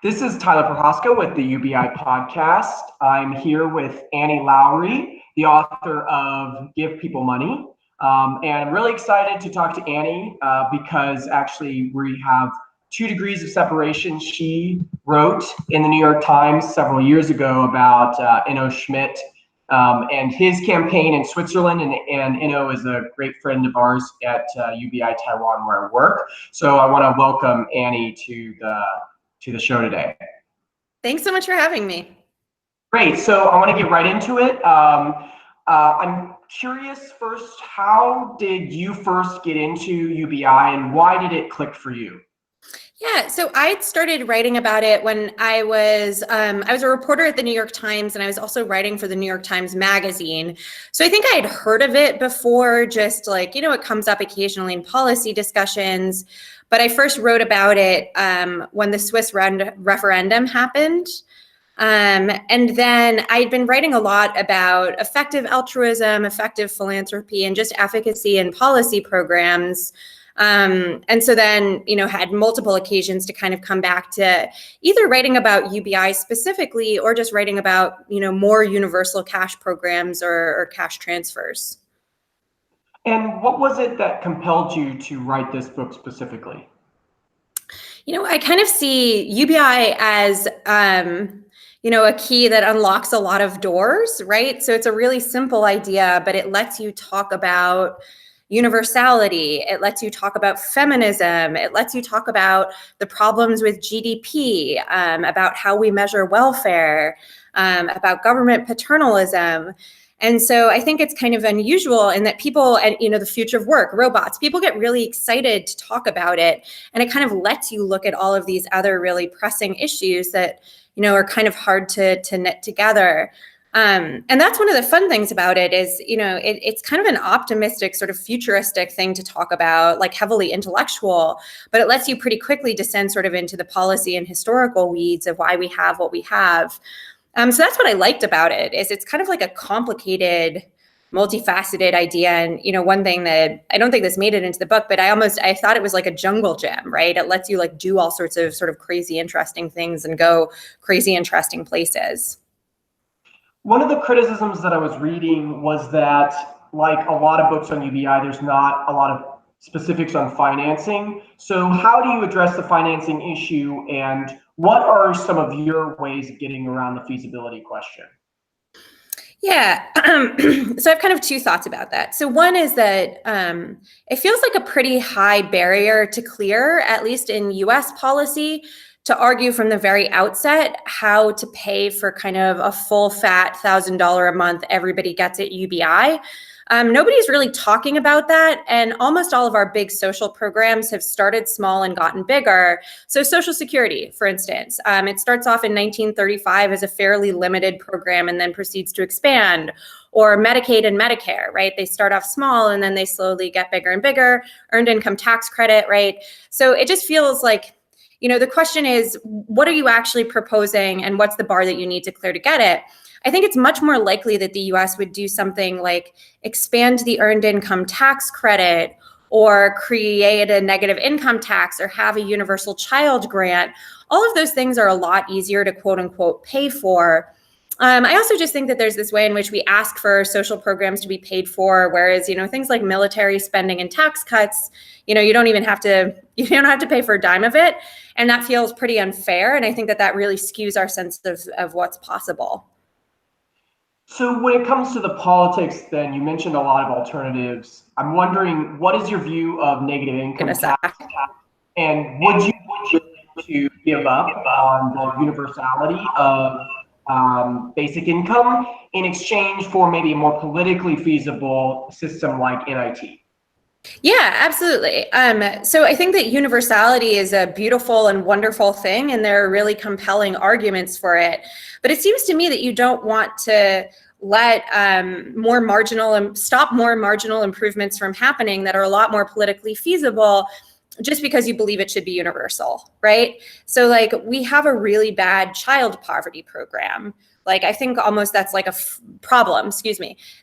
This is Tyler Prochazka with the UBI Podcast. I'm here with Annie Lowrey, the author of Give People Money. And I'm really excited to talk to Annie because actually we have 2 degrees of separation. She wrote in the New York Times several years ago about Inno Schmidt and his campaign in Switzerland. And Inno is a great friend of ours at UBI Taiwan where I work. So I want to welcome Annie to the show today. Thanks so much for having me. Great. So I want to get right into it. I'm curious first, how did you first get into UBI and why did it click for you? Yeah, so I started writing about it when I was a reporter at the New York Times, and I was also writing for the New York Times Magazine. So I think I had heard of it before, just like, it comes up occasionally in policy discussions. But I first wrote about it when the Swiss referendum happened. And then I'd been writing a lot about effective altruism, effective philanthropy, and just efficacy in policy programs. And so then, had multiple occasions to kind of come back to either writing about UBI specifically or just writing about, more universal cash programs or cash transfers. And what was it that compelled you to write this book specifically? I kind of see UBI as, a key that unlocks a lot of doors, right? So it's a really simple idea, but it lets you talk about universality. It lets you talk about feminism. It lets you talk about the problems with GDP, about how we measure welfare, about government paternalism. And so I think it's kind of unusual in that people, and the future of work, robots, people get really excited to talk about it. And it kind of lets you look at all of these other really pressing issues that, are kind of hard to knit together. And that's one of the fun things about it is, it's kind of an optimistic sort of futuristic thing to talk about, like heavily intellectual, but it lets you pretty quickly descend sort of into the policy and historical weeds of why we have what we have. So that's what I liked about it is it's kind of like a complicated, multifaceted idea. And, one thing that I don't think this made it into the book, but I thought it was like a jungle gym, right? It lets you like do all sorts of sort of crazy, interesting things and go crazy, interesting places. One of the criticisms that I was reading was that, like a lot of books on UBI, there's not a lot of specifics on financing. So how do you address the financing issue, and what are some of your ways of getting around the feasibility question? Yeah, so I have kind of 2 thoughts about that. So one is that it feels like a pretty high barrier to clear, at least in US policy, to argue from the very outset how to pay for kind of a full fat $1,000 a month everybody gets at UBI. Nobody's really talking about that. And almost all of our big social programs have started small and gotten bigger. So Social Security, for instance, it starts off in 1935 as a fairly limited program and then proceeds to expand. Or Medicaid and Medicare, right? They start off small and then they slowly get bigger and bigger. Earned income tax credit, right? So it just feels like, the question is, what are you actually proposing and what's the bar that you need to clear to get it? I think it's much more likely that the US would do something like expand the earned income tax credit or create a negative income tax or have a universal child grant. All of those things are a lot easier to quote unquote pay for. I also just think that there's this way in which we ask for social programs to be paid for, whereas, things like military spending and tax cuts, you don't have to pay for a dime of it. And that feels pretty unfair. And I think that really skews our sense of what's possible. So when it comes to the politics, then you mentioned a lot of alternatives. I'm wondering, what is your view of negative income tax? And would you to give up on the universality of basic income in exchange for maybe a more politically feasible system like NIT? Yeah, absolutely. So I think that universality is a beautiful and wonderful thing, and there are really compelling arguments for it. But it seems to me that you don't want to let stop more marginal improvements from happening that are a lot more politically feasible just because you believe it should be universal, right? So like we have a really bad child poverty program. Like, I think almost that's like a problem,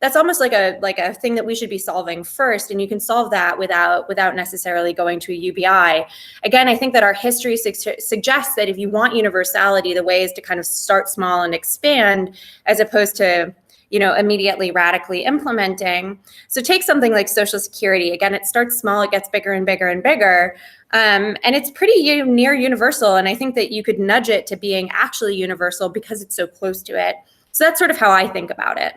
that's almost like a thing that we should be solving first. And you can solve that without necessarily going to a UBI. Again, I think that our history suggests that if you want universality, the way is to kind of start small and expand, as opposed to immediately radically implementing. So take something like Social Security. Again, it starts small, it gets bigger and bigger and bigger. And it's pretty near universal. And I think that you could nudge it to being actually universal because it's so close to it. So that's sort of how I think about it.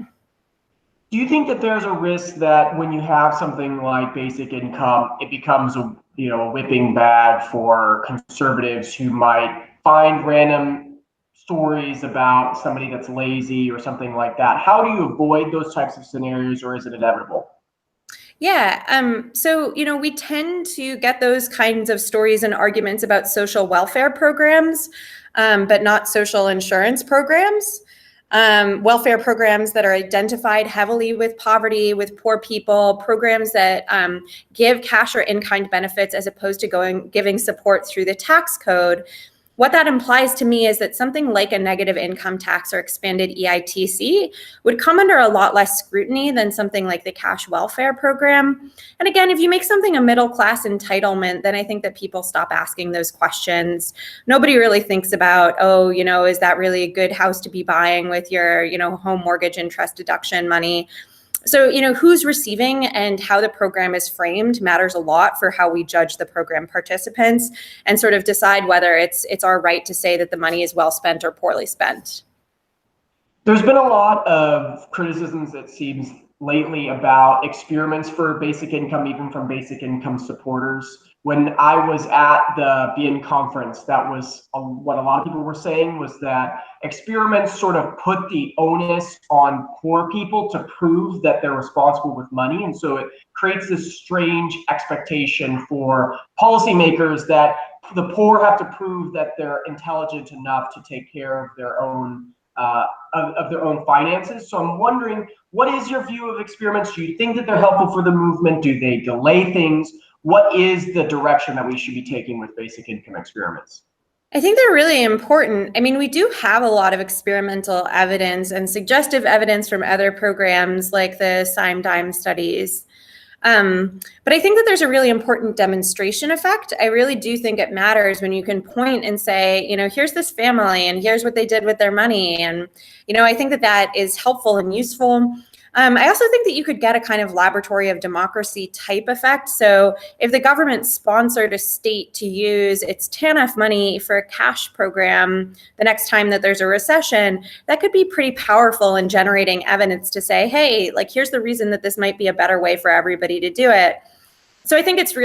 Do you think that there's a risk that when you have something like basic income, it becomes a whipping bag for conservatives who might find random stories about somebody that's lazy or something like that? How do you avoid those types of scenarios, or is it inevitable? Yeah. So, we tend to get those kinds of stories and arguments about social welfare programs, but not social insurance programs. Welfare programs that are identified heavily with poverty, with poor people, programs that give cash or in-kind benefits as opposed to giving support through the tax code. What that implies to me is that something like a negative income tax or expanded EITC would come under a lot less scrutiny than something like the cash welfare program. And again, if you make something a middle class entitlement, then I think that people stop asking those questions. Nobody really thinks about, is that really a good house to be buying with your, home mortgage interest deduction money? So, who's receiving and how the program is framed matters a lot for how we judge the program participants and sort of decide whether it's our right to say that the money is well spent or poorly spent. There's been a lot of criticisms, it seems, lately about experiments for basic income, even from basic income supporters. When I was at the BN conference, that was what a lot of people were saying, was that experiments sort of put the onus on poor people to prove that they're responsible with money. And so it creates this strange expectation for policymakers that the poor have to prove that they're intelligent enough to take care of their own finances. So I'm wondering, what is your view of experiments? Do you think that they're helpful for the movement? Do they delay things? What is the direction that we should be taking with basic income experiments? I think they're really important. I mean, we do have a lot of experimental evidence and suggestive evidence from other programs like the SIME-DIME studies. But I think that there's a really important demonstration effect. I really do think it matters when you can point and say, here's this family and here's what they did with their money. And, I think that that is helpful and useful. I also think that you could get a kind of laboratory of democracy type effect. So if the government sponsored a state to use its TANF money for a cash program the next time that there's a recession, that could be pretty powerful in generating evidence to say, hey, like, here's the reason that this might be a better way for everybody to do it. So I think it's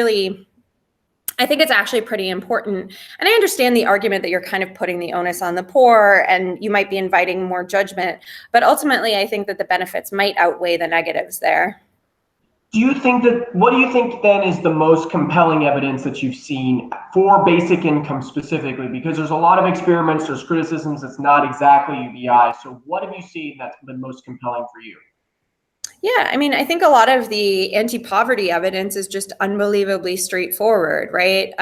actually pretty important. And I understand the argument that you're kind of putting the onus on the poor and you might be inviting more judgment. But ultimately, I think that the benefits might outweigh the negatives there. What do you think then is the most compelling evidence that you've seen for basic income specifically? Because there's a lot of experiments, there's criticisms, it's not exactly UBI. So what have you seen that's been most compelling for you? Yeah, I mean, I think a lot of the anti-poverty evidence is just unbelievably straightforward, right?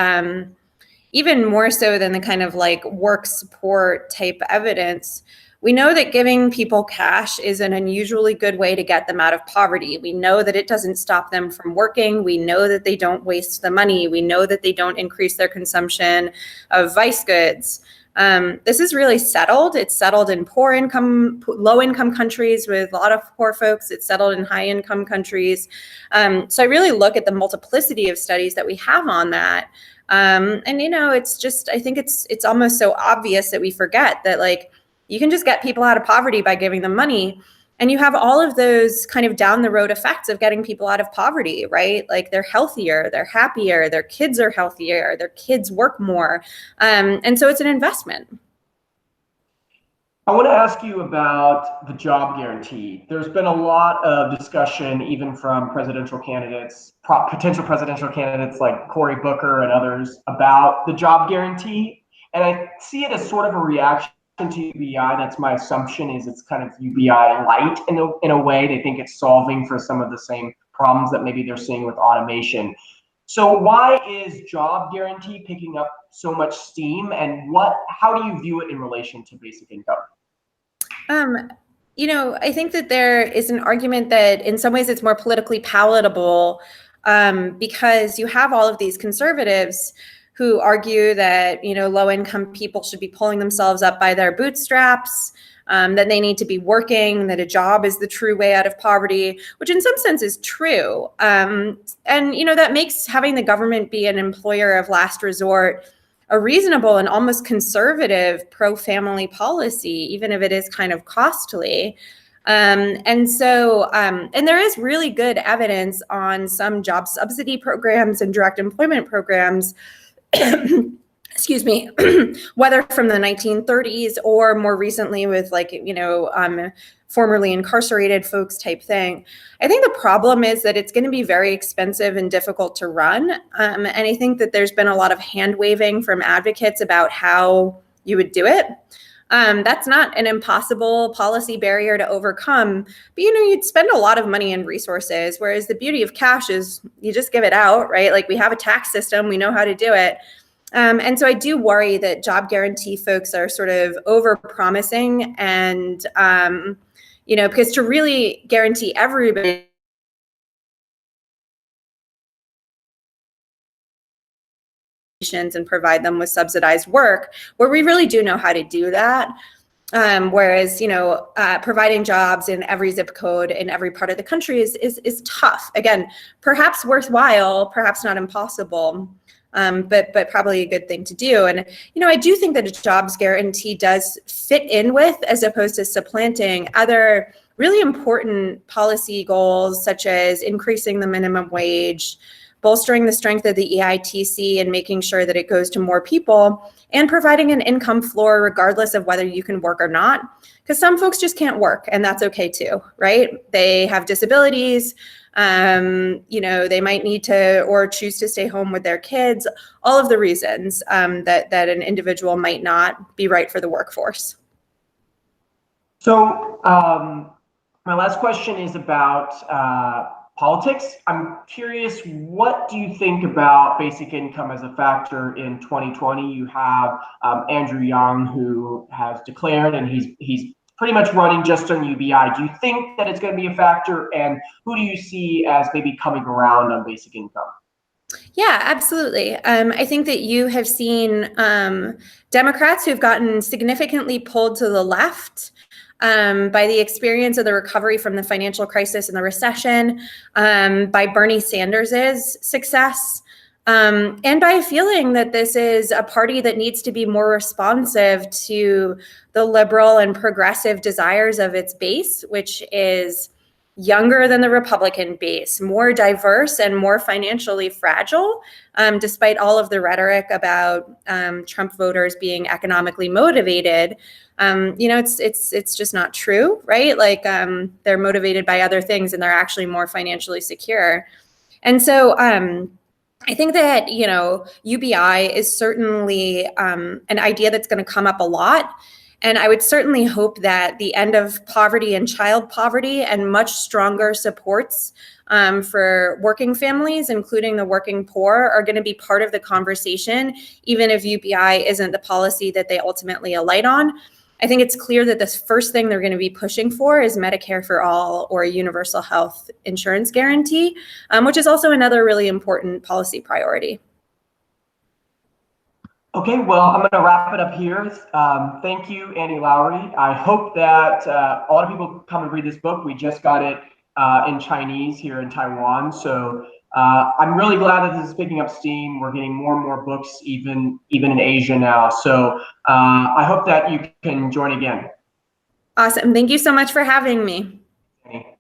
Even more so than the kind of like work support type evidence. We know that giving people cash is an unusually good way to get them out of poverty. We know that it doesn't stop them from working. We know that they don't waste the money. We know that they don't increase their consumption of vice goods. This is really settled. It's settled in low-income countries with a lot of poor folks. It's settled in high-income countries. So I really look at the multiplicity of studies that we have on that. It's just, I think it's almost so obvious that we forget that, like, you can just get people out of poverty by giving them money. And you have all of those kind of down the road effects of getting people out of poverty, right? Like, they're healthier, they're happier, their kids are healthier, their kids work more. And so it's an investment. I want to ask you about the job guarantee. There's been a lot of discussion, even from presidential candidates, potential presidential candidates like Cory Booker and others, about the job guarantee. And I see it as sort of a reaction to UBI. That's my assumption, is it's kind of UBI light in a way. They think it's solving for some of the same problems that maybe they're seeing with automation. So why is job guarantee picking up so much steam, and how do you view it in relation to basic income? I think that there is an argument that in some ways it's more politically palatable because you have all of these conservatives who argue that, low-income people should be pulling themselves up by their bootstraps, that they need to be working, that a job is the true way out of poverty, which in some sense is true. And, that makes having the government be an employer of last resort a reasonable and almost conservative pro-family policy, even if it is kind of costly. And there is really good evidence on some job subsidy programs and direct employment programs, excuse me, whether from the 1930s or more recently with formerly incarcerated folks type thing. I think the problem is that it's going to be very expensive and difficult to run. And I think that there's been a lot of hand waving from advocates about how you would do it. That's not an impossible policy barrier to overcome, but you'd spend a lot of money and resources, whereas the beauty of cash is you just give it out, right? Like we have a tax system, we know how to do it. And so I do worry that job guarantee folks are sort of over promising and, because to really guarantee everybody and provide them with subsidized work, where we really do know how to do that. Whereas, providing jobs in every zip code in every part of the country is tough. Again, perhaps worthwhile, perhaps not impossible, but probably a good thing to do. And, I do think that a jobs guarantee does fit in with, as opposed to supplanting, other really important policy goals, such as increasing the minimum wage, bolstering the strength of the EITC and making sure that it goes to more people, and providing an income floor regardless of whether you can work or not. Because some folks just can't work, and that's okay too, right? They have disabilities, they might need to or choose to stay home with their kids, all of the reasons that an individual might not be right for the workforce. So my last question is about politics. I'm curious, what do you think about basic income as a factor in 2020? You have Andrew Yang, who has declared, and he's pretty much running just on UBI. Do you think that it's going to be a factor, and who do you see as maybe coming around on basic income? Yeah, absolutely. I think that you have seen Democrats who've gotten significantly pulled to the left by the experience of the recovery from the financial crisis and the recession, by Bernie Sanders's success, and by feeling that this is a party that needs to be more responsive to the liberal and progressive desires of its base, which is younger than the Republican base, more diverse and more financially fragile, despite all of the rhetoric about Trump voters being economically motivated. It's just not true, right? Like they're motivated by other things and they're actually more financially secure. And so I think that, UBI is certainly an idea that's going to come up a lot. And I would certainly hope that the end of poverty and child poverty and much stronger supports for working families, including the working poor, are going to be part of the conversation, even if UBI isn't the policy that they ultimately alight on. I think it's clear that the first thing they're going to be pushing for is Medicare for all or a universal health insurance guarantee, which is also another really important policy priority. Okay, well, I'm going to wrap it up here. Thank you, Annie Lowrey. I hope that a lot of people come and read this book. We just got it in Chinese here in Taiwan. So I'm really glad that this is picking up steam. We're getting more and more books, even in Asia now. So I hope that you can join again. Awesome. Thank you so much for having me. Okay.